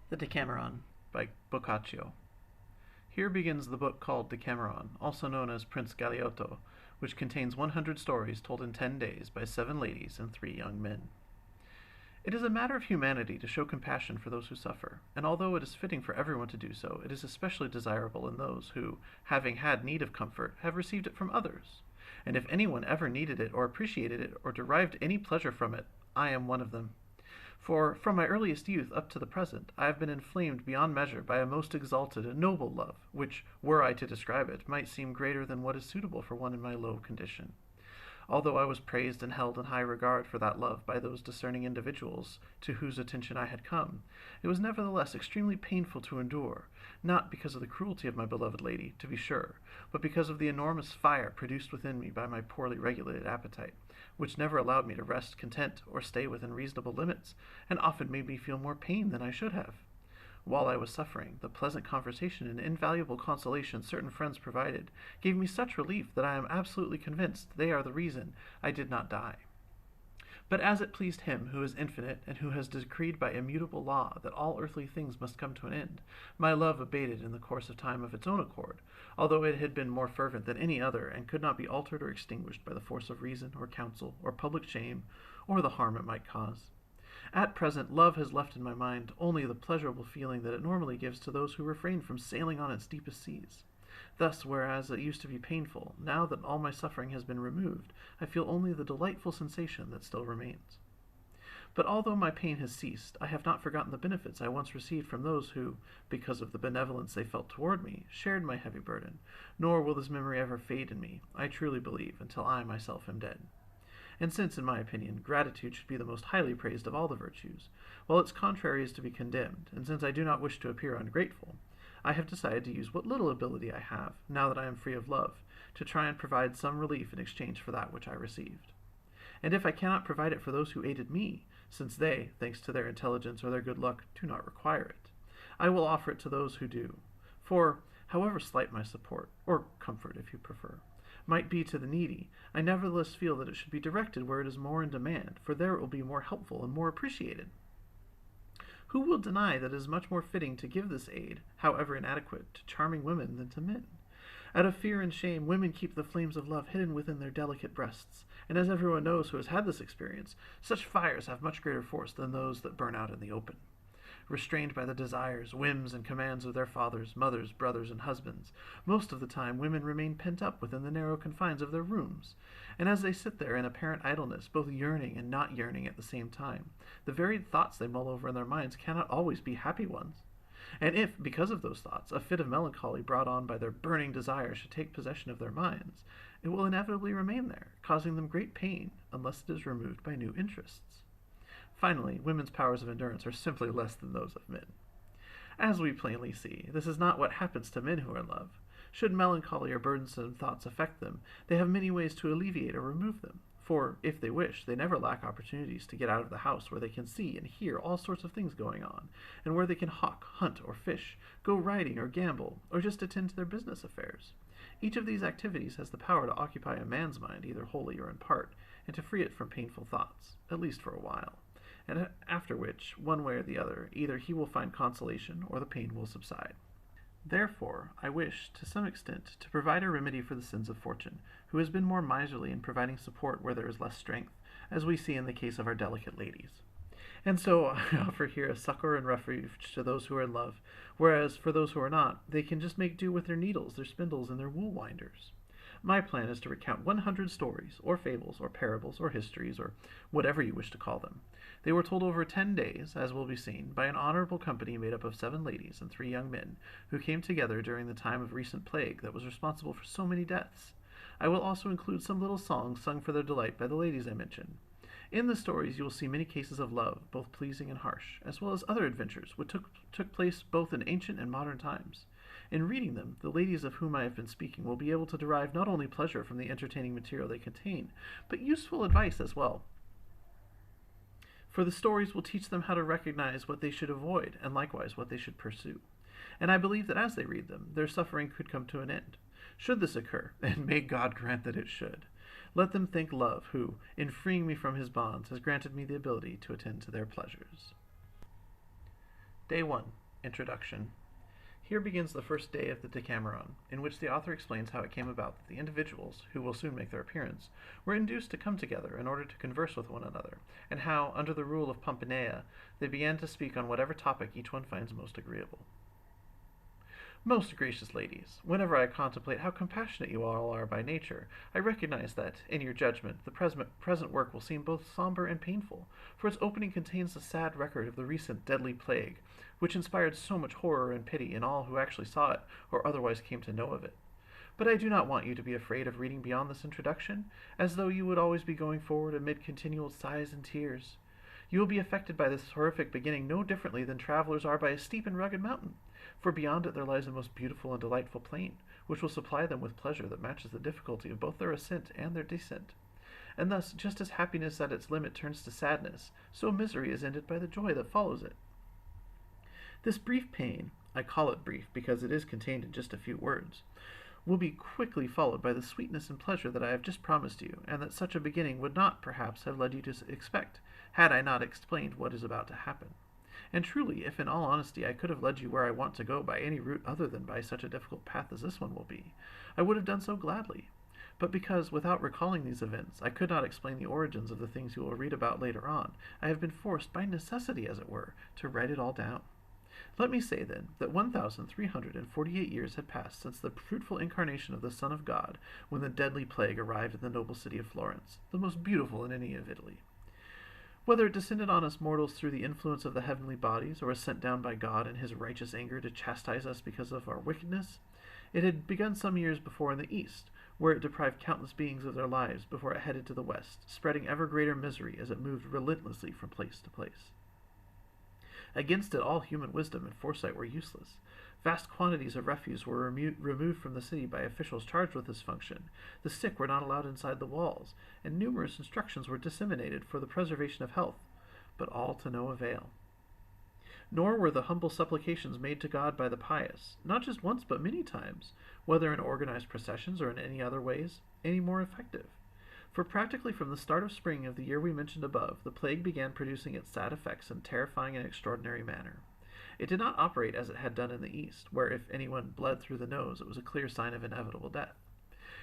The Decameron by Bocaccio. Here begins the book called Decameron, also known as Prince Galeotto, which contains 100 stories told in 10 days by 7 ladies and 3 young men. It is a matter of humanity to show compassion for those who suffer, and although it is fitting for everyone to do so, it is especially desirable in those who, having had need of comfort, have received it from others. And if anyone ever needed it or appreciated it or derived any pleasure from it, I am one of them. For, from my earliest youth up to the present, I have been inflamed beyond measure by a most exalted and noble love, which, were I to describe it, might seem greater than what is suitable for one in my low condition. Although I was praised and held in high regard for that love by those discerning individuals to whose attention I had come, it was nevertheless extremely painful to endure, not because of the cruelty of my beloved lady, to be sure, but because of the enormous fire produced within me by my poorly regulated appetite, which never allowed me to rest content or stay within reasonable limits, and often made me feel more pain than I should have. While I was suffering, the pleasant conversation and invaluable consolation certain friends provided gave me such relief that I am absolutely convinced they are the reason I did not die. But as it pleased him who is infinite and who has decreed by immutable law that all earthly things must come to an end, my love abated in the course of time of its own accord, although it had been more fervent than any other and could not be altered or extinguished by the force of reason or counsel or public shame or the harm it might cause. At present, love has left in my mind only the pleasurable feeling that it normally gives to those who refrain from sailing on its deepest seas. Thus, whereas it used to be painful, now that all my suffering has been removed, I feel only the delightful sensation that still remains. But although my pain has ceased, I have not forgotten the benefits I once received from those who, because of the benevolence they felt toward me, shared my heavy burden, nor will this memory ever fade in me, I truly believe, until I myself am dead. And since, in my opinion, gratitude should be the most highly praised of all the virtues, while its contrary is to be condemned, and since I do not wish to appear ungrateful, I have decided to use what little ability I have, now that I am free of love, to try and provide some relief in exchange for that which I received. And if I cannot provide it for those who aided me, since they, thanks to their intelligence or their good luck, do not require it, I will offer it to those who do. For, however slight my support, or comfort if you prefer, might be to the needy, I nevertheless feel that it should be directed where it is more in demand, for there it will be more helpful and more appreciated. Who will deny that it is much more fitting to give this aid, however inadequate, to charming women than to men? Out of fear and shame, women keep the flames of love hidden within their delicate breasts, and as everyone knows who has had this experience, such fires have much greater force than those that burn out in the open. Restrained by the desires, whims, and commands of their fathers, mothers, brothers, and husbands, most of the time women remain pent up within the narrow confines of their rooms, and as they sit there in apparent idleness, both yearning and not yearning at the same time, the varied thoughts they mull over in their minds cannot always be happy ones. And if, because of those thoughts, a fit of melancholy brought on by their burning desire should take possession of their minds, it will inevitably remain there, causing them great pain, unless it is removed by new interests. Finally, women's powers of endurance are simply less than those of men. As we plainly see, this is not what happens to men who are in love. Should melancholy or burdensome thoughts affect them, they have many ways to alleviate or remove them, for, if they wish, they never lack opportunities to get out of the house where they can see and hear all sorts of things going on, and where they can hawk, hunt, or fish, go riding or gamble, or just attend to their business affairs. Each of these activities has the power to occupy a man's mind either wholly or in part, and to free it from painful thoughts, at least for a while, and after which, one way or the other, either he will find consolation or the pain will subside. Therefore, I wish, to some extent, to provide a remedy for the sins of fortune, who has been more miserly in providing support where there is less strength, as we see in the case of our delicate ladies. And so I offer here a succor and refuge to those who are in love, whereas for those who are not, they can just make do with their needles, their spindles, and their wool winders. My plan is to recount 100 stories, or fables, or parables, or histories, or whatever you wish to call them. They were told over 10 days, as will be seen, by an honorable company made up of 7 ladies and 3 young men, who came together during the time of recent plague that was responsible for so many deaths. I will also include some little songs sung for their delight by the ladies I mentioned. In the stories you will see many cases of love, both pleasing and harsh, as well as other adventures which took place both in ancient and modern times. In reading them, the ladies of whom I have been speaking will be able to derive not only pleasure from the entertaining material they contain, but useful advice as well. For the stories will teach them how to recognize what they should avoid, and likewise what they should pursue. And I believe that as they read them, their suffering could come to an end. Should this occur, and may God grant that it should, let them thank love, who, in freeing me from his bonds, has granted me the ability to attend to their pleasures. Day 1. Introduction. Here begins the first day of the Decameron, in which the author explains how it came about that the individuals, who will soon make their appearance, were induced to come together in order to converse with one another, and how, under the rule of Pomponea, they began to speak on whatever topic each one finds most agreeable. Most gracious ladies, whenever I contemplate how compassionate you all are by nature, I recognize that, in your judgment, the present work will seem both somber and painful, for its opening contains a sad record of the recent deadly plague, which inspired so much horror and pity in all who actually saw it or otherwise came to know of it. But I do not want you to be afraid of reading beyond this introduction, as though you would always be going forward amid continual sighs and tears. You will be affected by this horrific beginning no differently than travelers are by a steep and rugged mountain, for beyond it there lies a most beautiful and delightful plain, which will supply them with pleasure that matches the difficulty of both their ascent and their descent. And thus, just as happiness at its limit turns to sadness, so misery is ended by the joy that follows it. This brief pain, I call it brief because it is contained in just a few words, will be quickly followed by the sweetness and pleasure that I have just promised you, and that such a beginning would not, perhaps, have led you to expect, had I not explained what is about to happen. And truly, if in all honesty I could have led you where I want to go by any route other than by such a difficult path as this one will be, I would have done so gladly. But because, without recalling these events, I could not explain the origins of the things you will read about later on, I have been forced, by necessity as it were, to write it all down. Let me say, then, that 1,348 years had passed since the fruitful incarnation of the Son of God, when the deadly plague arrived in the noble city of Florence, the most beautiful in any of Italy. Whether it descended on us mortals through the influence of the heavenly bodies, or was sent down by God in his righteous anger to chastise us because of our wickedness, it had begun some years before in the east, where it deprived countless beings of their lives before it headed to the west, spreading ever greater misery as it moved relentlessly from place to place. Against it all human wisdom and foresight were useless. Vast quantities of refuse were removed from the city by officials charged with this function. The sick were not allowed inside the walls, and numerous instructions were disseminated for the preservation of health, but all to no avail. Nor were the humble supplications made to God by the pious, not just once but many times, whether in organized processions or in any other ways, any more effective. For practically from the start of spring of the year we mentioned above, the plague began producing its sad effects in terrifying and extraordinary manner. It did not operate as it had done in the East, where if anyone bled through the nose, it was a clear sign of inevitable death.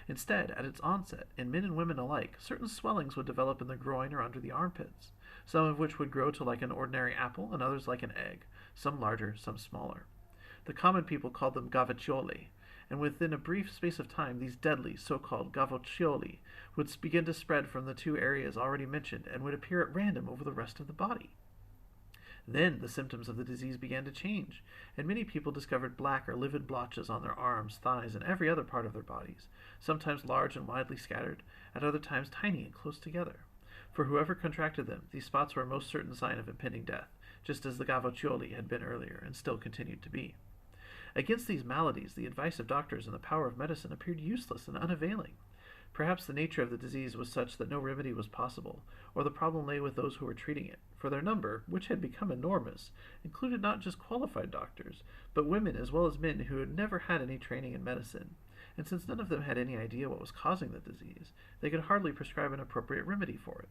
Instead, at its onset, in men and women alike, certain swellings would develop in the groin or under the armpits, some of which would grow to like an ordinary apple and others like an egg, some larger, some smaller. The common people called them gavaccioli, and within a brief space of time these deadly, so-called gavoccioli, would begin to spread from the two areas already mentioned and would appear at random over the rest of the body. Then the symptoms of the disease began to change, and many people discovered black or livid blotches on their arms, thighs, and every other part of their bodies, sometimes large and widely scattered, at other times tiny and close together. For whoever contracted them, these spots were a most certain sign of impending death, just as the gavoccioli had been earlier, and still continued to be. Against these maladies, the advice of doctors and the power of medicine appeared useless and unavailing. Perhaps the nature of the disease was such that no remedy was possible, or the problem lay with those who were treating it, for their number, which had become enormous, included not just qualified doctors, but women as well as men who had never had any training in medicine, and since none of them had any idea what was causing the disease, they could hardly prescribe an appropriate remedy for it.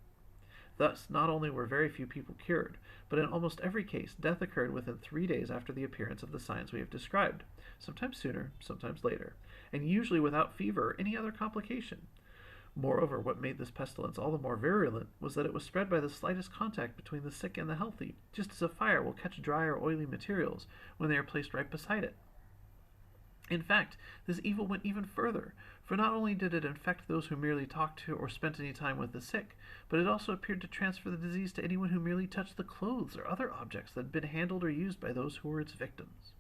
Thus, not only were very few people cured, but in almost every case death occurred within 3 days after the appearance of the signs we have described, sometimes sooner, sometimes later, and usually without fever or any other complication. Moreover, what made this pestilence all the more virulent was that it was spread by the slightest contact between the sick and the healthy, just as a fire will catch dry or oily materials when they are placed right beside it. In fact, this evil went even further, for not only did it infect those who merely talked to or spent any time with the sick, but it also appeared to transfer the disease to anyone who merely touched the clothes or other objects that had been handled or used by those who were its victims.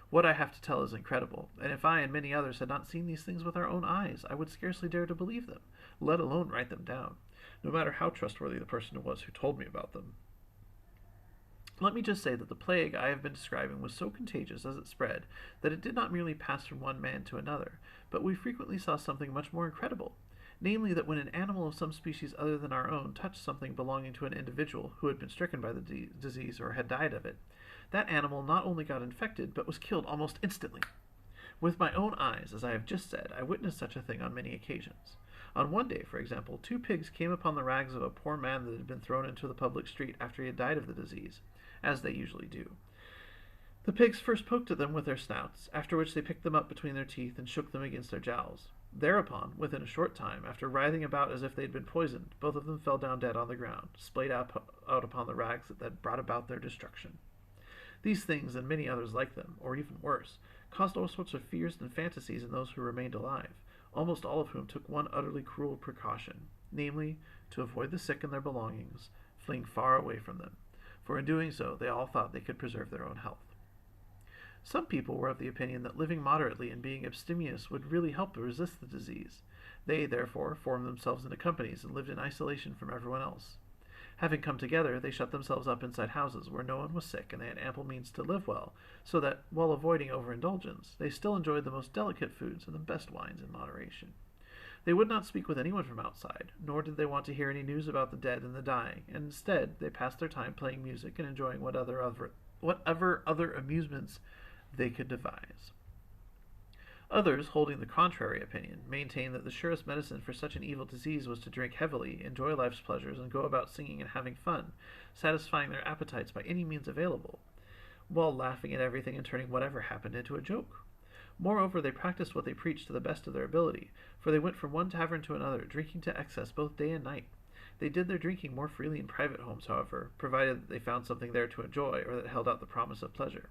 What I have to tell is incredible, and if I and many others had not seen these things with our own eyes, I would scarcely dare to believe them, let alone write them down, no matter how trustworthy the person was who told me about them. Let me just say that the plague I have been describing was so contagious as it spread that it did not merely pass from one man to another, but we frequently saw something much more incredible, namely that when an animal of some species other than our own touched something belonging to an individual who had been stricken by the disease or had died of it, that animal not only got infected, but was killed almost instantly. With my own eyes, as I have just said, I witnessed such a thing on many occasions. On one day, for example, 2 pigs came upon the rags of a poor man that had been thrown into the public street after he had died of the disease, as they usually do. The pigs first poked at them with their snouts, after which they picked them up between their teeth and shook them against their jowls. Thereupon, within a short time, after writhing about as if they had been poisoned, both of them fell down dead on the ground, splayed out upon the rags that had brought about their destruction. These things, and many others like them, or even worse, caused all sorts of fears and fantasies in those who remained alive, almost all of whom took one utterly cruel precaution, namely, to avoid the sick and their belongings, fleeing far away from them, for in doing so they all thought they could preserve their own health. Some people were of the opinion that living moderately and being abstemious would really help to resist the disease. They, therefore, formed themselves into companies and lived in isolation from everyone else. Having come together, they shut themselves up inside houses where no one was sick and they had ample means to live well, so that, while avoiding overindulgence, they still enjoyed the most delicate foods and the best wines in moderation. They would not speak with anyone from outside, nor did they want to hear any news about the dead and the dying, and instead they passed their time playing music and enjoying whatever other amusements they could devise. Others, holding the contrary opinion, maintained that the surest medicine for such an evil disease was to drink heavily, enjoy life's pleasures, and go about singing and having fun, satisfying their appetites by any means available, while laughing at everything and turning whatever happened into a joke. Moreover, they practiced what they preached to the best of their ability, for they went from one tavern to another, drinking to excess both day and night. They did their drinking more freely in private homes, however, provided that they found something there to enjoy, or that held out the promise of pleasure.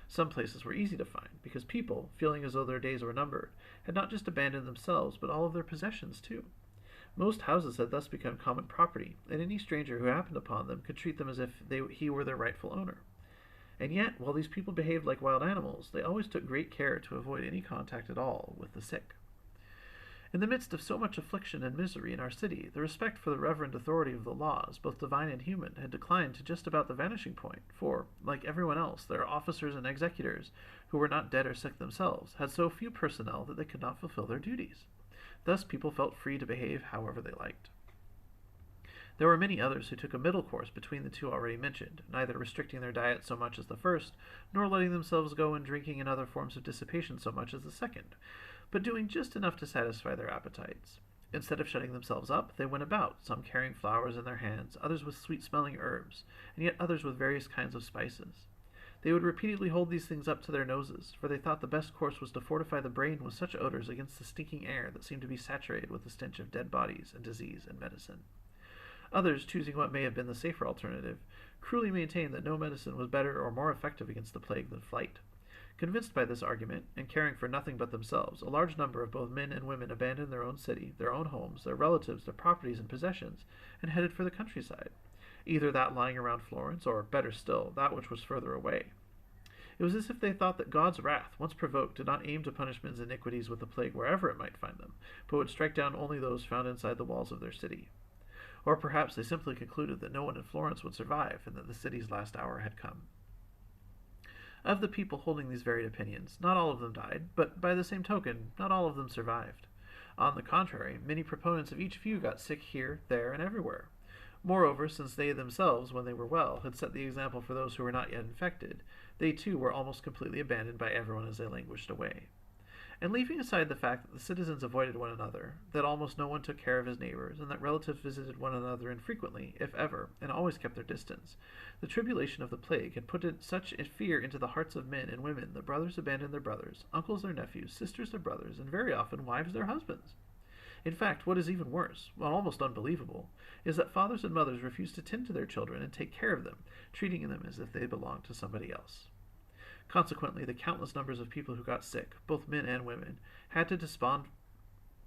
Some places were easy to find, because people, feeling as though their days were numbered, had not just abandoned themselves, but all of their possessions too. Most houses had thus become common property, and any stranger who happened upon them could treat them as if he were their rightful owner. And yet, while these people behaved like wild animals, they always took great care to avoid any contact at all with the sick. In the midst of so much affliction and misery in our city, the respect for the reverend authority of the laws, both divine and human, had declined to just about the vanishing point, for, like everyone else, their officers and executors, who were not dead or sick themselves, had so few personnel that they could not fulfill their duties. Thus people felt free to behave however they liked. There were many others who took a middle course between the two already mentioned, neither restricting their diet so much as the first, nor letting themselves go in drinking and other forms of dissipation so much as the second, but doing just enough to satisfy their appetites. Instead of shutting themselves up, they went about, some carrying flowers in their hands, others with sweet-smelling herbs, and yet others with various kinds of spices. They would repeatedly hold these things up to their noses, for they thought the best course was to fortify the brain with such odors against the stinking air that seemed to be saturated with the stench of dead bodies and disease and medicine. Others, choosing what may have been the safer alternative, cruelly maintained that no medicine was better or more effective against the plague than flight. Convinced by this argument, and caring for nothing but themselves, a large number of both men and women abandoned their own city, their own homes, their relatives, their properties and possessions, and headed for the countryside, either that lying around Florence, or, better still, that which was further away. It was as if they thought that God's wrath, once provoked, did not aim to punish men's iniquities with the plague wherever it might find them, but would strike down only those found inside the walls of their city. Or perhaps they simply concluded that no one in Florence would survive, and that the city's last hour had come. Of the people holding these varied opinions, not all of them died, but by the same token, not all of them survived. On the contrary, many proponents of each view got sick here, there, and everywhere. Moreover, since they themselves, when they were well, had set the example for those who were not yet infected, they too were almost completely abandoned by everyone as they languished away. And leaving aside the fact that the citizens avoided one another, that almost no one took care of his neighbors, and that relatives visited one another infrequently, if ever, and always kept their distance, the tribulation of the plague had put such a fear into the hearts of men and women that brothers abandoned their brothers, uncles their nephews, sisters their brothers, and very often wives their husbands. In fact, what is even worse, while almost unbelievable, is that fathers and mothers refused to tend to their children and take care of them, treating them as if they belonged to somebody else. Consequently, the countless numbers of people who got sick, both men and women, had to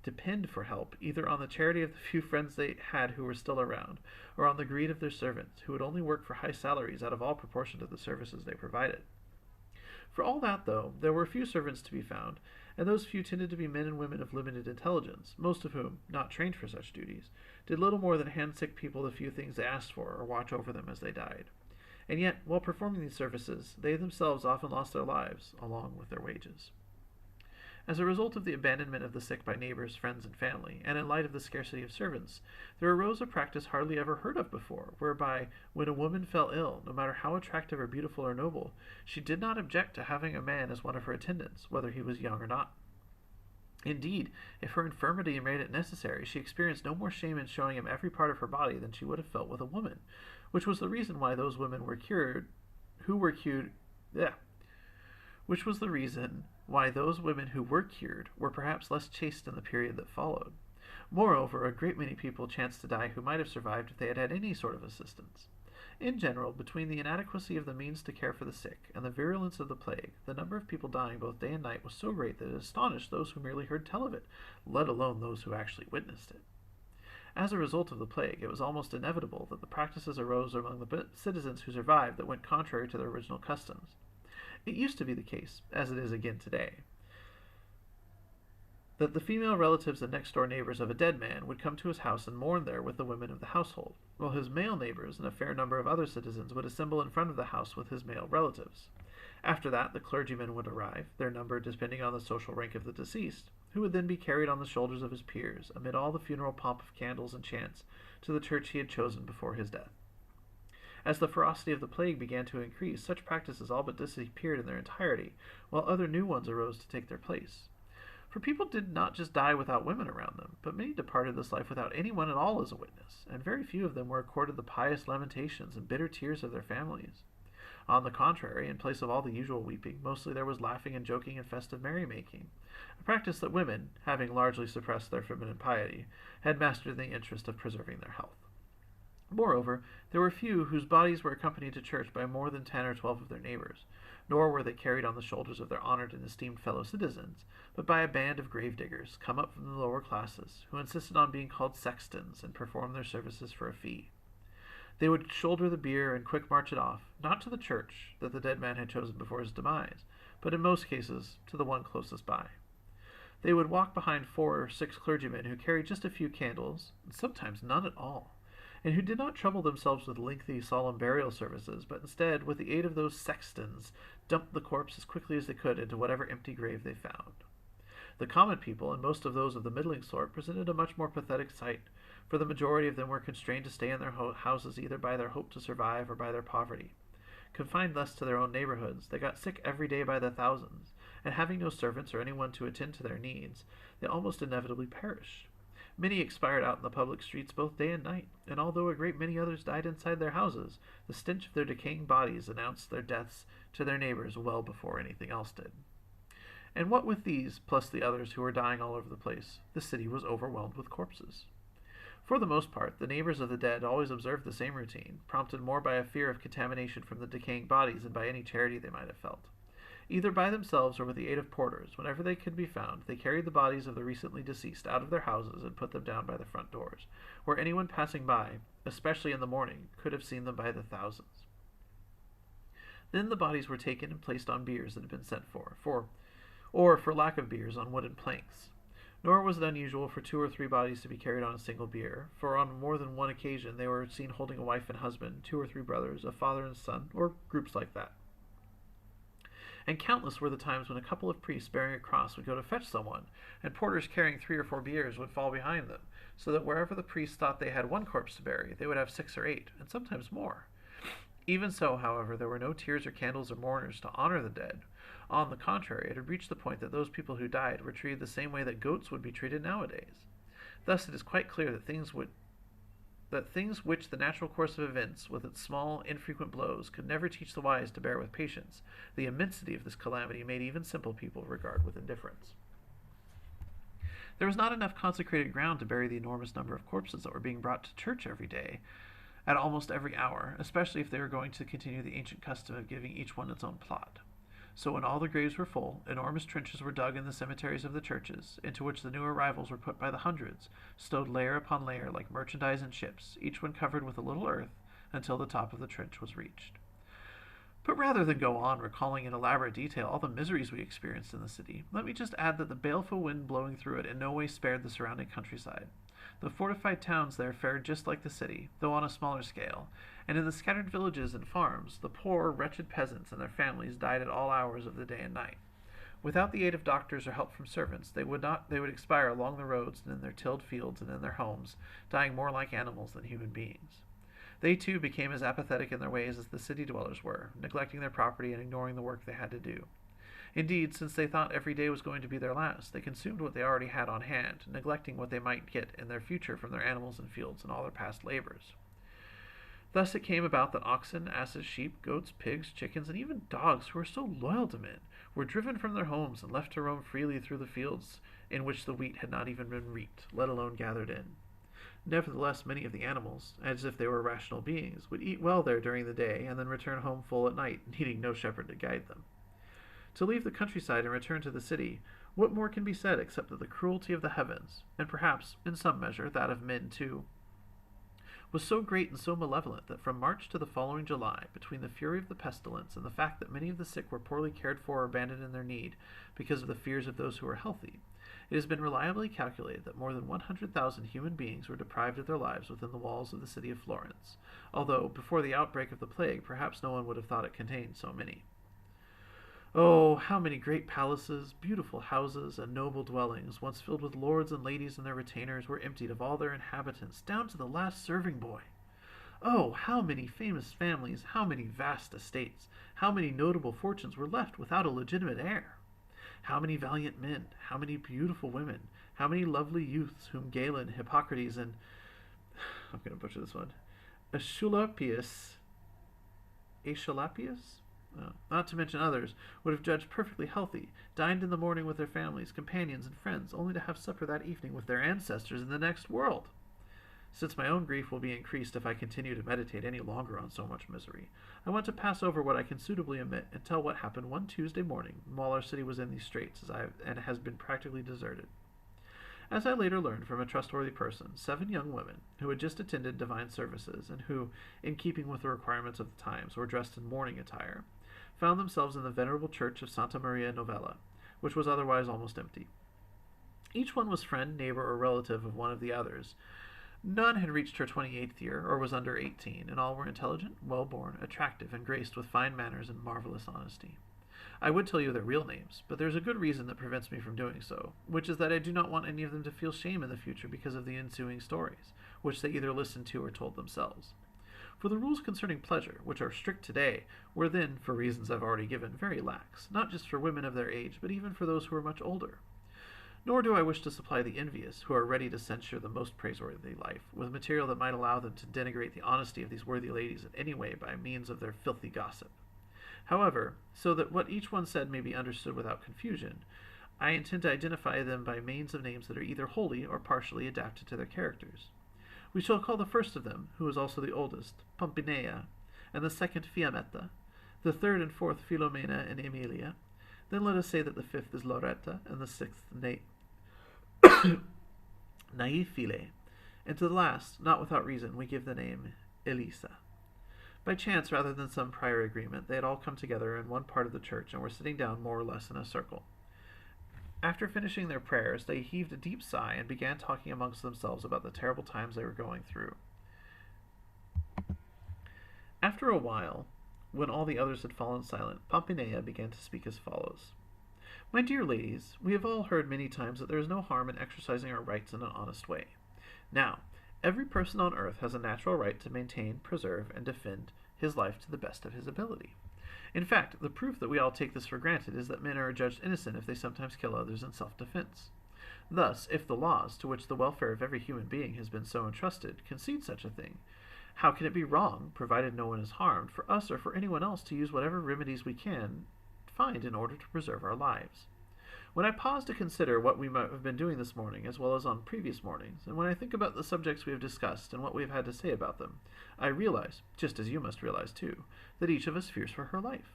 depend for help either on the charity of the few friends they had who were still around, or on the greed of their servants, who would only work for high salaries out of all proportion to the services they provided. For all that, though, there were few servants to be found, and those few tended to be men and women of limited intelligence, most of whom, not trained for such duties, did little more than hand sick people the few things they asked for or watch over them as they died. And yet, while performing these services, they themselves often lost their lives, along with their wages. As a result of the abandonment of the sick by neighbors, friends, and family, and in light of the scarcity of servants, there arose a practice hardly ever heard of before, whereby, when a woman fell ill, no matter how attractive or beautiful or noble, she did not object to having a man as one of her attendants, whether he was young or not. Indeed, if her infirmity made it necessary, she experienced no more shame in showing him every part of her body than she would have felt with a woman, which was the reason why those women who were cured which was the reason why those women who were cured were perhaps less chaste in the period that followed. Moreover, a great many people chanced to die who might have survived if they had had any sort of assistance. In general, between the inadequacy of the means to care for the sick and the virulence of the plague, the number of people dying both day and night was so great that it astonished those who merely heard tell of it, let alone those who actually witnessed it. As a result of the plague, it was almost inevitable that the practices arose among the citizens who survived that went contrary to their original customs. It used to be the case, as it is again today, that the female relatives and next-door neighbors of a dead man would come to his house and mourn there with the women of the household, while his male neighbors and a fair number of other citizens would assemble in front of the house with his male relatives. After that, the clergyman would arrive, their number depending on the social rank of the deceased, who would then be carried on the shoulders of his peers, amid all the funeral pomp of candles and chants, to the church he had chosen before his death. As the ferocity of the plague began to increase, such practices all but disappeared in their entirety, while other new ones arose to take their place. For people did not just die without women around them, but many departed this life without anyone at all as a witness, and very few of them were accorded the pious lamentations and bitter tears of their families. On the contrary, in place of all the usual weeping, mostly there was laughing and joking and festive merrymaking, a practice that women, having largely suppressed their feminine piety, had mastered in the interest of preserving their health. Moreover, there were few whose bodies were accompanied to church by more than 10 or 12 of their neighbors, nor were they carried on the shoulders of their honored and esteemed fellow citizens, but by a band of grave diggers, come up from the lower classes, who insisted on being called sextons and performed their services for a fee. They would shoulder the bier and quick march it off, not to the church that the dead man had chosen before his demise, but in most cases to the one closest by. They would walk behind 4 or 6 clergymen who carried just a few candles, and sometimes none at all, and who did not trouble themselves with lengthy, solemn burial services, but instead, with the aid of those sextons, dumped the corpse as quickly as they could into whatever empty grave they found. The common people, and most of those of the middling sort, presented a much more pathetic sight, for the majority of them were constrained to stay in their houses either by their hope to survive or by their poverty. Confined thus to their own neighborhoods, they got sick every day by the thousands, and having no servants or anyone to attend to their needs, they almost inevitably perished. Many expired out in the public streets both day and night, and although a great many others died inside their houses, the stench of their decaying bodies announced their deaths to their neighbors well before anything else did. And what with these, plus the others who were dying all over the place, the city was overwhelmed with corpses. For the most part, the neighbors of the dead always observed the same routine, prompted more by a fear of contamination from the decaying bodies than by any charity they might have felt. Either by themselves or with the aid of porters, whenever they could be found, they carried the bodies of the recently deceased out of their houses and put them down by the front doors, where anyone passing by, especially in the morning, could have seen them by the thousands. Then the bodies were taken and placed on biers that had been sent for lack of biers, on wooden planks. Nor was it unusual for 2 or 3 bodies to be carried on a single bier, for on more than one occasion they were seen holding a wife and husband, 2 or 3 brothers, a father and son, or groups like that. And countless were the times when a couple of priests bearing a cross would go to fetch someone, and porters carrying 3 or 4 biers would fall behind them, so that wherever the priests thought they had 1 corpse to bury, they would have 6 or 8, and sometimes more. Even so, however, there were no tears or candles or mourners to honor the dead. On the contrary, it had reached the point that those people who died were treated the same way that goats would be treated nowadays. Thus it is quite clear that things which the natural course of events, with its small, infrequent blows, could never teach the wise to bear with patience, the immensity of this calamity made even simple people regard with indifference. There was not enough consecrated ground to bury the enormous number of corpses that were being brought to church every day, at almost every hour, especially if they were going to continue the ancient custom of giving each one its own plot. So when all the graves were full, enormous trenches were dug in the cemeteries of the churches, into which the new arrivals were put by the hundreds, stowed layer upon layer like merchandise in ships, each one covered with a little earth, until the top of the trench was reached. But rather than go on recalling in elaborate detail all the miseries we experienced in the city, let me just add that the baleful wind blowing through it in no way spared the surrounding countryside. The fortified towns there fared just like the city, though on a smaller scale, and in the scattered villages and farms, the poor, wretched peasants and their families died at all hours of the day and night. Without the aid of doctors or help from servants, they would expire along the roads and in their tilled fields and in their homes, dying more like animals than human beings. They, too, became as apathetic in their ways as the city dwellers were, neglecting their property and ignoring the work they had to do. Indeed, since they thought every day was going to be their last, they consumed what they already had on hand, neglecting what they might get in their future from their animals and fields and all their past labors. Thus it came about that oxen, asses, sheep, goats, pigs, chickens, and even dogs who were so loyal to men were driven from their homes and left to roam freely through the fields in which the wheat had not even been reaped, let alone gathered in. Nevertheless, many of the animals, as if they were rational beings, would eat well there during the day and then return home full at night, needing no shepherd to guide them. To leave the countryside and return to the city, what more can be said except that the cruelty of the heavens, and perhaps, in some measure, that of men too, was so great and so malevolent that from March to the following July, between the fury of the pestilence and the fact that many of the sick were poorly cared for or abandoned in their need because of the fears of those who were healthy, it has been reliably calculated that more than 100,000 human beings were deprived of their lives within the walls of the city of Florence, although, before the outbreak of the plague, perhaps no one would have thought it contained so many. Oh, how many great palaces, beautiful houses, and noble dwellings, once filled with lords and ladies and their retainers, were emptied of all their inhabitants, down to the last serving boy! Oh, how many famous families, how many vast estates, how many notable fortunes were left without a legitimate heir! How many valiant men, how many beautiful women, how many lovely youths whom Galen, Hippocrates, and I'm going to butcher this one, Aesculapius, not to mention others, would have judged perfectly healthy, dined in the morning with their families, companions, and friends, only to have supper that evening with their ancestors in the next world. Since my own grief will be increased if I continue to meditate any longer on so much misery, I want to pass over what I can suitably omit and tell what happened one Tuesday morning while our city was in these straits and has been practically deserted. As I later learned from a trustworthy person, 7 young women, who had just attended divine services and who, in keeping with the requirements of the times, were dressed in mourning attire, found themselves in the venerable church of Santa Maria Novella, which was otherwise almost empty. Each one was friend, neighbor, or relative of one of the others. None had reached her 28th year, or was under 18, and all were intelligent, well-born, attractive, and graced with fine manners and marvelous honesty. I would tell you their real names, but there is a good reason that prevents me from doing so, which is that I do not want any of them to feel shame in the future because of the ensuing stories, which they either listened to or told themselves. For the rules concerning pleasure, which are strict today, were then, for reasons I've already given, very lax, not just for women of their age, but even for those who are much older. Nor do I wish to supply the envious, who are ready to censure the most praiseworthy life, with material that might allow them to denigrate the honesty of these worthy ladies in any way by means of their filthy gossip. However, so that what each one said may be understood without confusion, I intend to identify them by means of names that are either wholly or partially adapted to their characters. We shall call the first of them, who is also the oldest, Pompinea, and the second Fiammetta, the third and fourth Filomena and Emilia. Then let us say that the fifth is Lauretta, and the sixth Naifile, and to the last, not without reason, we give the name Elisa. By chance, rather than some prior agreement, they had all come together in one part of the church and were sitting down more or less in a circle. After finishing their prayers, they heaved a deep sigh and began talking amongst themselves about the terrible times they were going through. After a while, when all the others had fallen silent, Pompinea began to speak as follows. My dear ladies, we have all heard many times that there is no harm in exercising our rights in an honest way. Now, every person on earth has a natural right to maintain, preserve, and defend his life to the best of his ability. In fact, the proof that we all take this for granted is that men are adjudged innocent if they sometimes kill others in self-defense. Thus, if the laws, to which the welfare of every human being has been so entrusted, concede such a thing, how can it be wrong, provided no one is harmed, for us or for anyone else to use whatever remedies we can find in order to preserve our lives? When I pause to consider what we might have been doing this morning, as well as on previous mornings, and when I think about the subjects we have discussed and what we have had to say about them, I realize, just as you must realize too, that each of us fears for her life.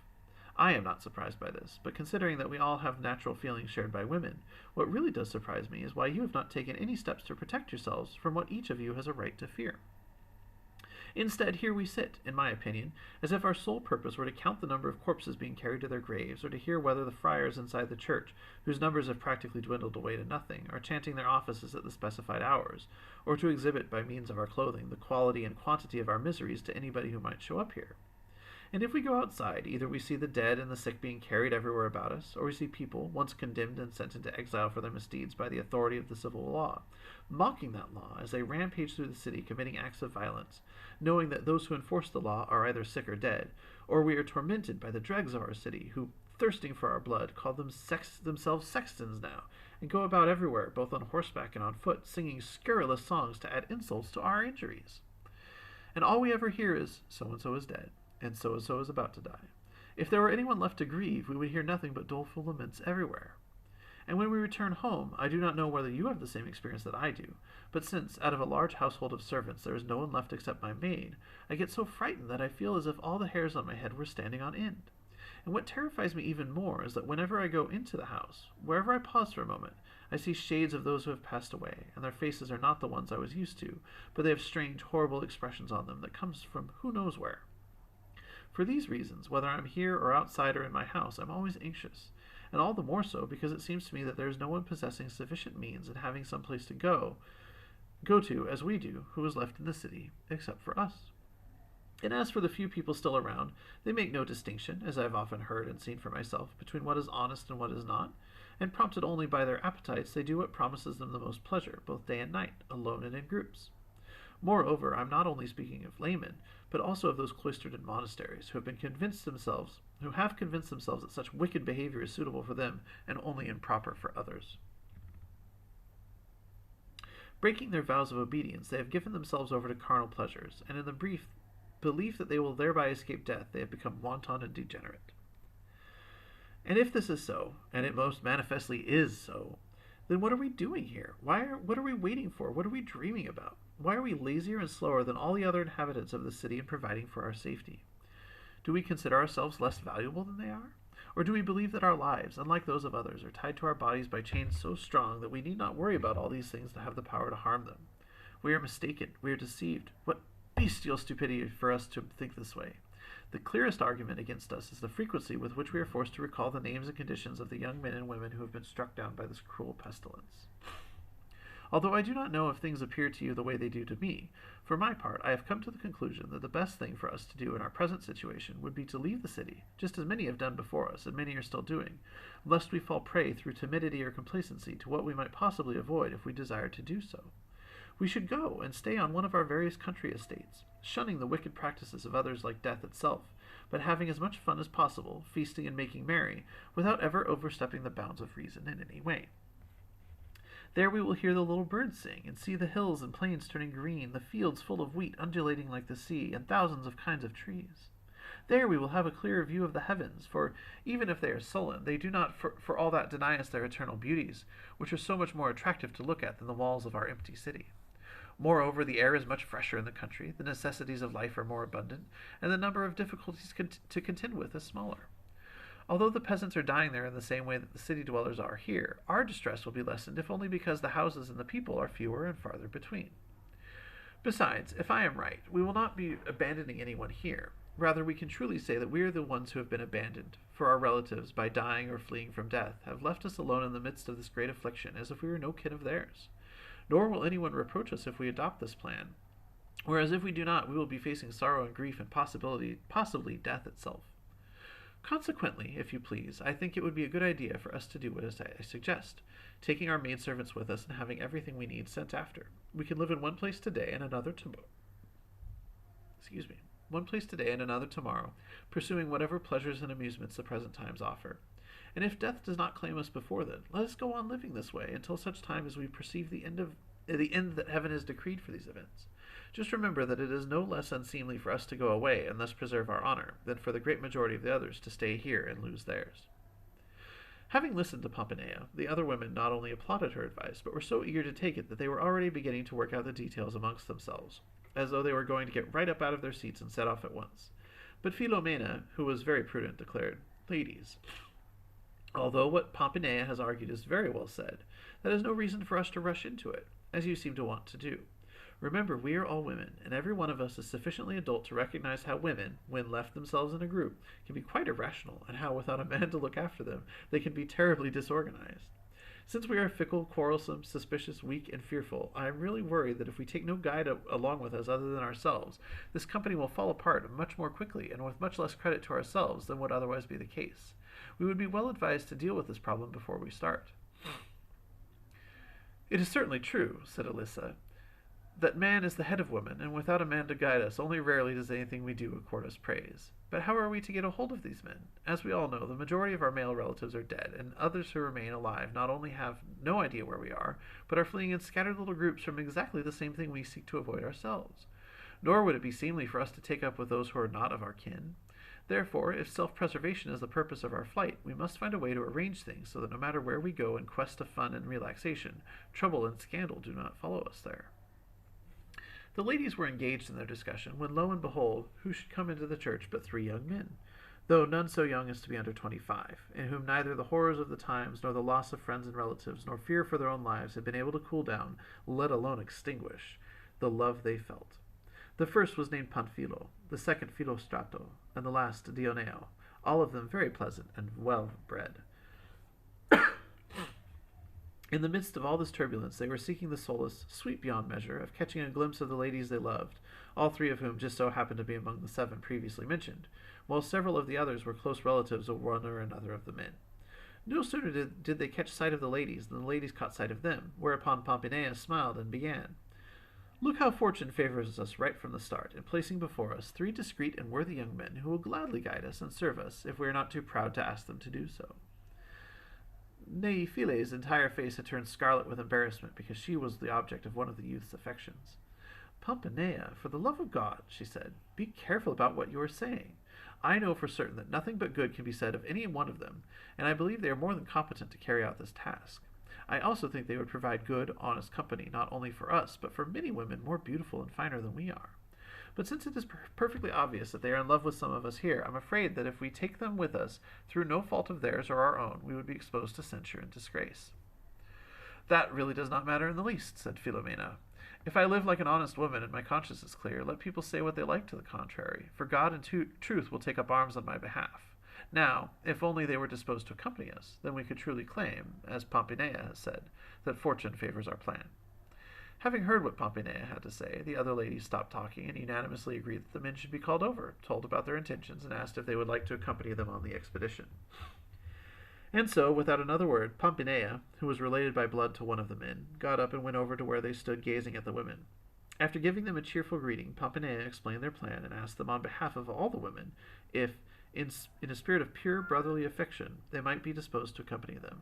I am not surprised by this, but considering that we all have natural feelings shared by women, what really does surprise me is why you have not taken any steps to protect yourselves from what each of you has a right to fear. Instead, here we sit, in my opinion, as if our sole purpose were to count the number of corpses being carried to their graves, or to hear whether the friars inside the church, whose numbers have practically dwindled away to nothing, are chanting their offices at the specified hours, or to exhibit by means of our clothing the quality and quantity of our miseries to anybody who might show up here. And if we go outside, either we see the dead and the sick being carried everywhere about us, or we see people, once condemned and sent into exile for their misdeeds by the authority of the civil law, mocking that law as they rampage through the city committing acts of violence, knowing that those who enforce the law are either sick or dead, or we are tormented by the dregs of our city, who, thirsting for our blood, call themselves sextons now, and go about everywhere, both on horseback and on foot, singing scurrilous songs to add insults to our injuries. And all we ever hear is, so-and-so is dead, and so-and-so is about to die. If there were anyone left to grieve, we would hear nothing but doleful laments everywhere. And when we return home, I do not know whether you have the same experience that I do, but since, out of a large household of servants, there is no one left except my maid, I get so frightened that I feel as if all the hairs on my head were standing on end. And what terrifies me even more is that whenever I go into the house, wherever I pause for a moment, I see shades of those who have passed away, and their faces are not the ones I was used to, but they have strange, horrible expressions on them that comes from who knows where. For these reasons, whether I'm here or outside or in my house, I'm always anxious, and all the more so because it seems to me that there is no one possessing sufficient means and having some place to go to as we do, who is left in the city, except for us. And as for the few people still around, they make no distinction, as I have often heard and seen for myself, between what is honest and what is not, and prompted only by their appetites, they do what promises them the most pleasure, both day and night, alone and in groups. Moreover, I am not only speaking of laymen, but also of those cloistered in monasteries, who have convinced themselves that such wicked behavior is suitable for them, and only improper for others. Breaking their vows of obedience, they have given themselves over to carnal pleasures, and in the brief belief that they will thereby escape death, they have become wanton and degenerate. And if this is so, and it most manifestly is so, then what are we doing here? What are we waiting for? What are we dreaming about? Why are we lazier and slower than all the other inhabitants of the city in providing for our safety? Do we consider ourselves less valuable than they are? Or do we believe that our lives, unlike those of others, are tied to our bodies by chains so strong that we need not worry about all these things that have the power to harm them? We are mistaken. We are deceived. What bestial stupidity for us to think this way. The clearest argument against us is the frequency with which we are forced to recall the names and conditions of the young men and women who have been struck down by this cruel pestilence. Although I do not know if things appear to you the way they do to me, for my part I have come to the conclusion that the best thing for us to do in our present situation would be to leave the city, just as many have done before us and many are still doing, lest we fall prey through timidity or complacency to what we might possibly avoid if we desired to do so. We should go and stay on one of our various country estates, shunning the wicked practices of others like death itself, but having as much fun as possible, feasting and making merry, without ever overstepping the bounds of reason in any way. There we will hear the little birds sing, and see the hills and plains turning green, the fields full of wheat undulating like the sea, and thousands of kinds of trees. There we will have a clearer view of the heavens, for even if they are sullen, they do not for all that deny us their eternal beauties, which are so much more attractive to look at than the walls of our empty city. Moreover, the air is much fresher in the country, the necessities of life are more abundant, and the number of difficulties to contend with is smaller. Although the peasants are dying there in the same way that the city dwellers are here, our distress will be lessened if only because the houses and the people are fewer and farther between. Besides, if I am right, we will not be abandoning anyone here. Rather, we can truly say that we are the ones who have been abandoned, for our relatives, by dying or fleeing from death, have left us alone in the midst of this great affliction, as if we were no kin of theirs. Nor will anyone reproach us if we adopt this plan, whereas if we do not, we will be facing sorrow and grief and possibly death itself. Consequently, if you please, I think it would be a good idea for us to do what I suggest, taking our maidservants with us and having everything we need sent after. We can live in one place today and another tomorrow, pursuing whatever pleasures and amusements the present times offer. And if death does not claim us before then, let us go on living this way until such time as we perceive the end that heaven has decreed for these events. Just remember that it is no less unseemly for us to go away and thus preserve our honor than for the great majority of the others to stay here and lose theirs. Having listened to Pomponea, the other women not only applauded her advice, but were so eager to take it that they were already beginning to work out the details amongst themselves, as though they were going to get right up out of their seats and set off at once. But Philomena, who was very prudent, declared, "Ladies, although what Pomponea has argued is very well said, that is no reason for us to rush into it, as you seem to want to do. Remember, we are all women, and every one of us is sufficiently adult to recognize how women, when left themselves in a group, can be quite irrational, and how, without a man to look after them, they can be terribly disorganized. Since we are fickle, quarrelsome, suspicious, weak, and fearful, I am really worried that if we take no guide along with us other than ourselves, this company will fall apart much more quickly and with much less credit to ourselves than would otherwise be the case. We would be well advised to deal with this problem before we start." "It is certainly true," said Alyssa, "that man is the head of woman, and without a man to guide us, only rarely does anything we do accord us praise. But how are we to get a hold of these men? As we all know, the majority of our male relatives are dead, and others who remain alive not only have no idea where we are, but are fleeing in scattered little groups from exactly the same thing we seek to avoid ourselves. Nor would it be seemly for us to take up with those who are not of our kin. Therefore, if self-preservation is the purpose of our flight, we must find a way to arrange things so that no matter where we go in quest of fun and relaxation, trouble and scandal do not follow us there. The ladies were engaged in their discussion, when lo and behold, who should come into the church but 3 young men, though none so young as to be under 25, in whom neither the horrors of the times, nor the loss of friends and relatives, nor fear for their own lives had been able to cool down, let alone extinguish, the love they felt. The first was named Panfilo, the second Philostrato, and the last Dioneo, all of them very pleasant and well bred. In the midst of all this turbulence, they were seeking the solace, sweet beyond measure, of catching a glimpse of the ladies they loved, all 3 of whom just so happened to be among the 7 previously mentioned, while several of the others were close relatives of one or another of the men. No sooner did they catch sight of the ladies than the ladies caught sight of them, whereupon Pompinea smiled and began. Look how fortune favors us right from the start, in placing before us 3 discreet and worthy young men who will gladly guide us and serve us if we are not too proud to ask them to do so. Nay, Phile's entire face had turned scarlet with embarrassment because she was the object of one of the youth's affections. Pompinea, for the love of God, she said, be careful about what you are saying. I know for certain that nothing but good can be said of any one of them, and I believe they are more than competent to carry out this task. I also think they would provide good, honest company, not only for us, but for many women more beautiful and finer than we are. But since it is perfectly obvious that they are in love with some of us here, I'm afraid that if we take them with us, through no fault of theirs or our own, we would be exposed to censure and disgrace. That really does not matter in the least, said Philomena. If I live like an honest woman and my conscience is clear, let people say what they like to the contrary, for God and truth will take up arms on my behalf. Now, if only they were disposed to accompany us, then we could truly claim, as Pompinea has said, that fortune favors our plan. Having heard what Pompinea had to say, the other ladies stopped talking and unanimously agreed that the men should be called over, told about their intentions, and asked if they would like to accompany them on the expedition. And so, without another word, Pompinea, who was related by blood to one of the men, got up and went over to where they stood gazing at the women. After giving them a cheerful greeting, Pompinea explained their plan and asked them on behalf of all the women if, in a spirit of pure brotherly affection, they might be disposed to accompany them.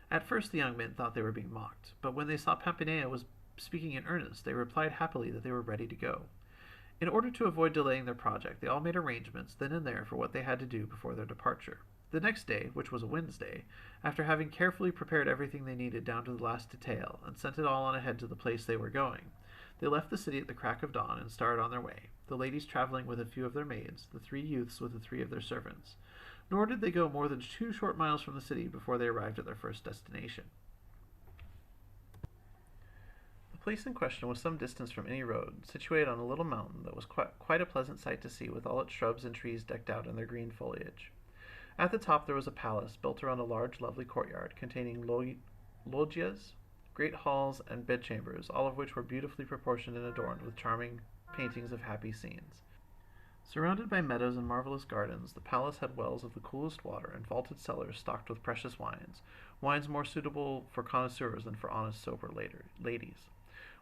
At first the young men thought they were being mocked, but when they saw Pompinea was speaking in earnest, they replied happily that they were ready to go. In order to avoid delaying their project, they all made arrangements then and there for what they had to do before their departure. The next day, which was a Wednesday, after having carefully prepared everything they needed down to the last detail and sent it all on ahead to the place they were going, they left the city at the crack of dawn and started on their way, the ladies traveling with a few of their maids, the 3 youths with the 3 of their servants. Nor did they go more than 2 short miles from the city before they arrived at their first destination. The place in question was some distance from any road, situated on a little mountain that was quite a pleasant sight to see, with all its shrubs and trees decked out in their green foliage. At the top there was a palace built around a large, lovely courtyard, containing loggias, great halls, and bedchambers, all of which were beautifully proportioned and adorned with charming paintings of happy scenes. Surrounded by meadows and marvelous gardens, the palace had wells of the coolest water and vaulted cellars stocked with precious wines more suitable for connoisseurs than for honest, sober ladies.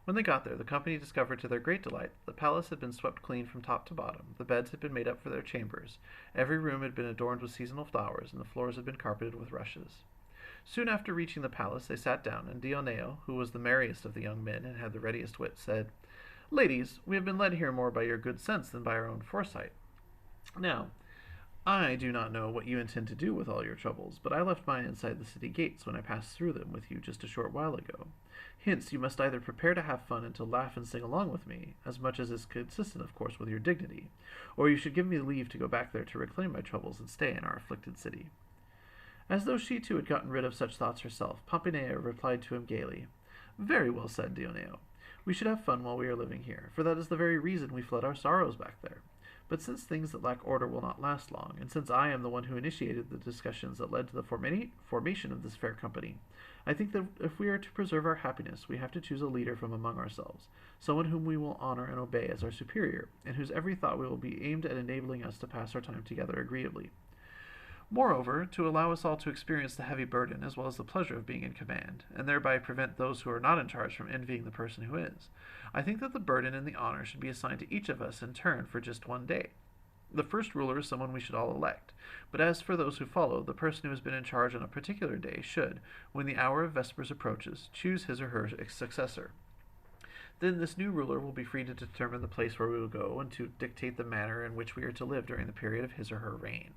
When they got there, the company discovered to their great delight that the palace had been swept clean from top to bottom, the beds had been made up for their chambers, every room had been adorned with seasonal flowers, and the floors had been carpeted with rushes. Soon after reaching the palace, they sat down, and Dioneo, who was the merriest of the young men and had the readiest wit, said, "Ladies, we have been led here more by your good sense than by our own foresight. Now, I do not know what you intend to do with all your troubles, but I left mine inside the city gates when I passed through them with you just a short while ago. Hence, you must either prepare to have fun and to laugh and sing along with me, as much as is consistent, of course, with your dignity, or you should give me leave to go back there to reclaim my troubles and stay in our afflicted city." As though she too had gotten rid of such thoughts herself, Pompinea replied to him gaily, "Very well said, Dioneo. We should have fun while we are living here, for that is the very reason we fled our sorrows back there. But since things that lack order will not last long, and since I am the one who initiated the discussions that led to the formation of this fair company, I think that if we are to preserve our happiness, we have to choose a leader from among ourselves, someone whom we will honor and obey as our superior, and whose every thought will be aimed at enabling us to pass our time together agreeably. Moreover, to allow us all to experience the heavy burden as well as the pleasure of being in command, and thereby prevent those who are not in charge from envying the person who is, I think that the burden and the honor should be assigned to each of us in turn for just one day. The first ruler is someone we should all elect, but as for those who follow, the person who has been in charge on a particular day should, when the hour of vespers approaches, choose his or her successor. Then this new ruler will be free to determine the place where we will go and to dictate the manner in which we are to live during the period of his or her reign.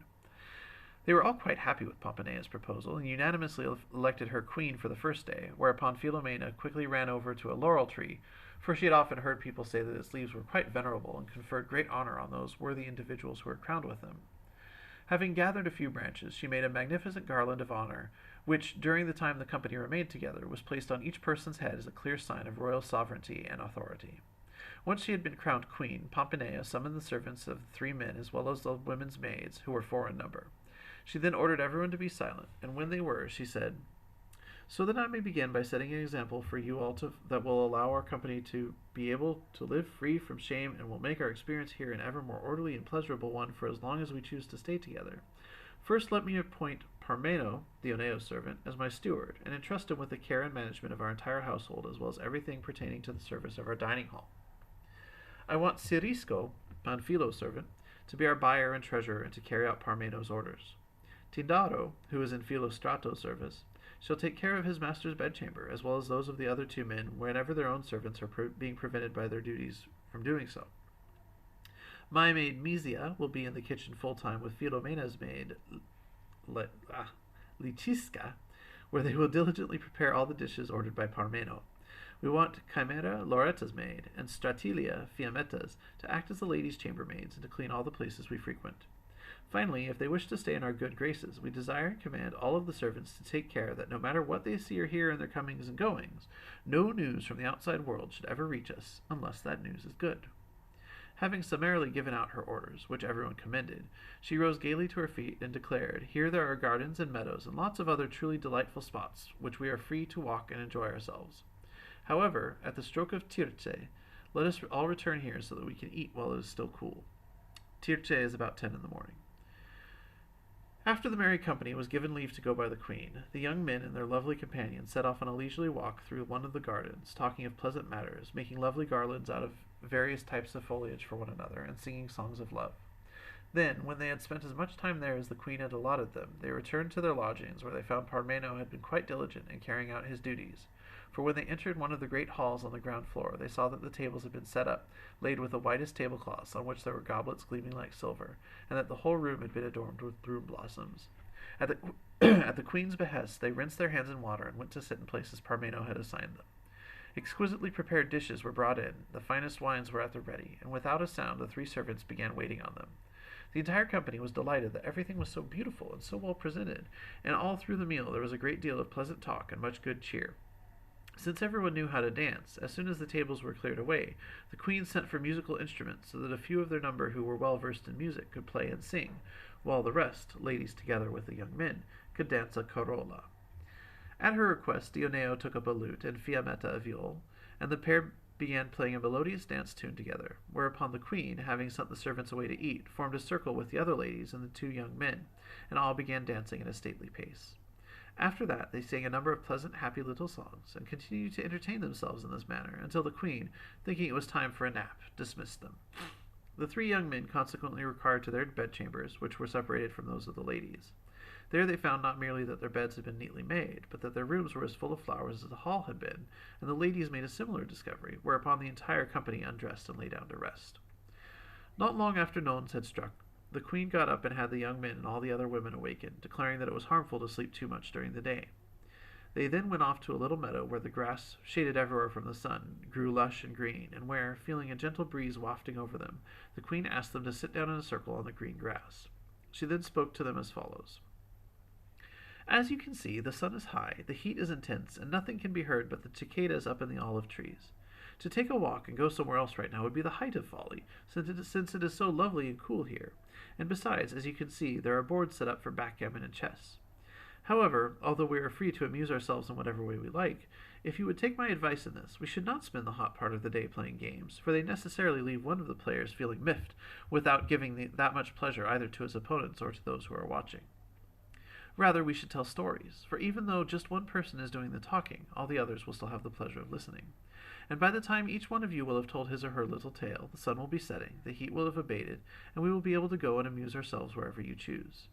They were all quite happy with Pompanea's proposal, and unanimously elected her queen for the first day, whereupon Philomena quickly ran over to a laurel tree, for she had often heard people say that its leaves were quite venerable and conferred great honor on those worthy individuals who were crowned with them. Having gathered a few branches, she made a magnificent garland of honor, which, during the time the company remained together, was placed on each person's head as a clear sign of royal sovereignty and authority. Once she had been crowned queen, Pompanea summoned the servants of the 3 men as well as the women's maids, who were 4 in number. She then ordered everyone to be silent, and when they were, she said, "So that I may begin by setting an example for you all that will allow our company to be able to live free from shame and will make our experience here an ever more orderly and pleasurable one for as long as we choose to stay together. First let me appoint Parmeno, Dioneo's servant, as my steward, and entrust him with the care and management of our entire household, as well as everything pertaining to the service of our dining hall. I want Cirisco, Panfilo's servant, to be our buyer and treasurer and to carry out Parmeno's orders. Tindaro, who is in Philostrato's service, shall take care of his master's bedchamber, as well as those of the other 2 men, whenever their own servants are being prevented by their duties from doing so. My maid Mysia will be in the kitchen full-time with Philomena's maid Lyciska, where they will diligently prepare all the dishes ordered by Parmeno. We want Chimera, Loretta's maid, and Stratilia, Fiametta's, to act as the ladies' chambermaids and to clean all the places we frequent. Finally, if they wish to stay in our good graces, we desire and command all of the servants to take care that no matter what they see or hear in their comings and goings, no news from the outside world should ever reach us, unless that news is good." Having summarily given out her orders, which everyone commended, she rose gaily to her feet and declared, "Here there are gardens and meadows and lots of other truly delightful spots, which we are free to walk and enjoy ourselves. However, at the stroke of Tirce, let us all return here so that we can eat while it is still cool." Tirce is about 10 in the morning. After the merry company was given leave to go by the queen, the young men and their lovely companions set off on a leisurely walk through one of the gardens, talking of pleasant matters, making lovely garlands out of various types of foliage for one another, and singing songs of love. Then, when they had spent as much time there as the queen had allotted them, they returned to their lodgings, where they found Parmeno had been quite diligent in carrying out his duties. For when they entered one of the great halls on the ground floor, they saw that the tables had been set up, laid with the whitest tablecloths, on which there were goblets gleaming like silver, and that the whole room had been adorned with broom blossoms. At the queen's behest, they rinsed their hands in water and went to sit in places Parmeno had assigned them. Exquisitely prepared dishes were brought in, the finest wines were at the ready, and without a sound the 3 servants began waiting on them. The entire company was delighted that everything was so beautiful and so well presented, and all through the meal there was a great deal of pleasant talk and much good cheer. Since everyone knew how to dance, as soon as the tables were cleared away, the queen sent for musical instruments, so that a few of their number who were well versed in music could play and sing, while the rest, ladies together with the young men, could dance a carolla. At her request, Dioneo took up a lute and Fiammetta a viol, and the pair began playing a melodious dance tune together, whereupon the queen, having sent the servants away to eat, formed a circle with the other ladies and the 2 young men, and all began dancing at a stately pace. After that, they sang a number of pleasant, happy little songs, and continued to entertain themselves in this manner, until the queen, thinking it was time for a nap, dismissed them. The 3 young men consequently retired to their bedchambers, which were separated from those of the ladies. There they found not merely that their beds had been neatly made, but that their rooms were as full of flowers as the hall had been, and the ladies made a similar discovery, whereupon the entire company undressed and lay down to rest. Not long after nones had struck, the queen got up and had the young men and all the other women awakened, declaring that it was harmful to sleep too much during the day. They then went off to a little meadow where the grass, shaded everywhere from the sun, grew lush and green, and where, feeling a gentle breeze wafting over them, the queen asked them to sit down in a circle on the green grass. She then spoke to them as follows. "As you can see, the sun is high, the heat is intense, and nothing can be heard but the cicadas up in the olive trees. To take a walk and go somewhere else right now would be the height of folly, since it is so lovely and cool here, and besides, as you can see, there are boards set up for backgammon and chess. However, although we are free to amuse ourselves in whatever way we like, if you would take my advice in this, we should not spend the hot part of the day playing games, for they necessarily leave one of the players feeling miffed, without giving that much pleasure either to his opponents or to those who are watching. Rather, we should tell stories, for even though just one person is doing the talking, all the others will still have the pleasure of listening. And by the time each one of you will have told his or her little tale, the sun will be setting, the heat will have abated, and we will be able to go and amuse ourselves wherever you choose.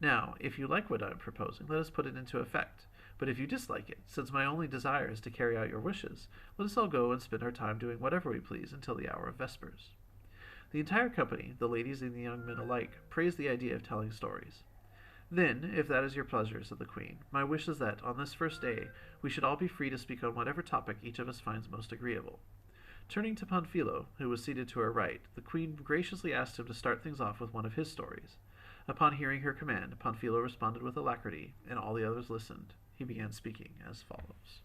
Now, if you like what I am proposing, let us put it into effect. But if you dislike it, since my only desire is to carry out your wishes, let us all go and spend our time doing whatever we please until the hour of vespers." The entire company, the ladies and the young men alike, praised the idea of telling stories. "Then, if that is your pleasure," said the queen, "my wish is that, on this first day, we should all be free to speak on whatever topic each of us finds most agreeable." Turning to Panfilo, who was seated to her right, the queen graciously asked him to start things off with one of his stories. Upon hearing her command, Panfilo responded with alacrity, and all the others listened. He began speaking as follows.